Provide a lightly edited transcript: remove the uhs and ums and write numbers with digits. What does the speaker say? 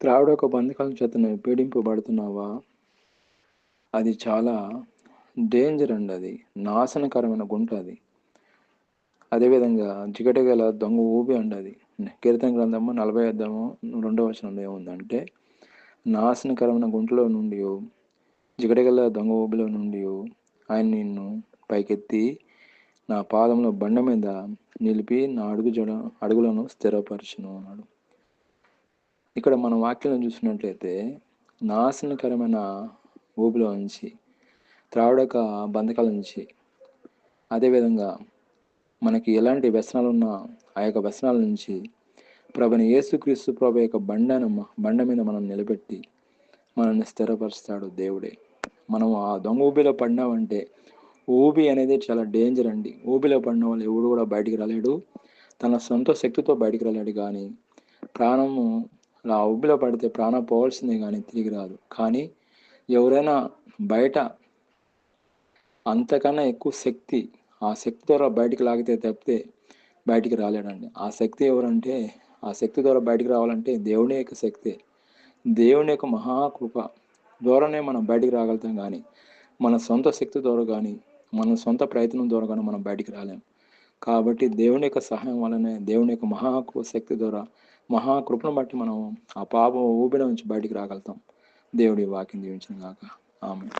త్రాగుడు యొక్క బంధకాల చేత నువ్వు పీడింపబడుతున్నావా? అది చాలా డేంజర్ అండి. అది నాశనకరమైన గుంట అది. అదేవిధంగా జిగటగల దొంగ ఊబి అండి అది. కీర్తన గ్రంథము 40 అధ్యాయము 2వ వచనంలో ఏముందంటే, నాశనకరమైన గుంటలో నుండి జిగటగల దొంగ ఊబిలో నుండి ఆయన నిన్ను పైకెత్తి నా పాదంలో బండ మీద నిలిపి నా అడుగులను స్థిరపరచును అన్నాడు. ఇక్కడ మన వాక్యం చూసినట్లయితే నాశనకరమైన ఊబిలో నుంచి, త్రాగుడక బంధకాల నుంచి, అదేవిధంగా మనకి ఎలాంటి వ్యసనాలు ఉన్నా ఆ యొక్క వ్యసనాల నుంచి ప్రభుని యేసుక్రీస్తు ప్రభు యొక్క బండ మీద మనం నిలబెట్టి మనల్ని స్థిరపరుస్తాడు దేవుడే. మనం ఆ దొంగ ఊబిలో పడినామంటే, ఊబి అనేది చాలా డేంజర్ అండి. ఊబిలో పడిన వాళ్ళు ఎవడు కూడా బయటికి రాలేడు, తన సొంత శక్తితో బయటికి రాలేడు. కానీ ప్రాణము ఆ ఊబిలో పడితే ప్రాణం పోవాల్సిందే కానీ తిరిగి రాదు. కానీ ఎవరైనా బయట అంతకన్నా ఎక్కువ శక్తి, ఆ శక్తి ద్వారా బయటికి లాగితే తప్పితే బయటికి రాలేడండి. ఆ శక్తి ఎవరంటే, ఆ శక్తి ద్వారా బయటికి రావాలంటే దేవుని యొక్క శక్తి, దేవుని యొక్క మహాకృప ద్వారానే మనం బయటికి రాగలుగుతాం. కానీ మన సొంత శక్తి ద్వారా కానీ, మన సొంత ప్రయత్నం ద్వారా కానీ మనం బయటికి రాలేం. కాబట్టి దేవుని యొక్క సహాయం వల్లనే, దేవుని యొక్క శక్తి ద్వారా, మహాకృపను బట్టి మనం ఆ పాప ఊబిలో నుంచి బయటికి రాగలుగుతాం. దేవుడి వాక్యం దీవించిన గాక. ఆమేన్.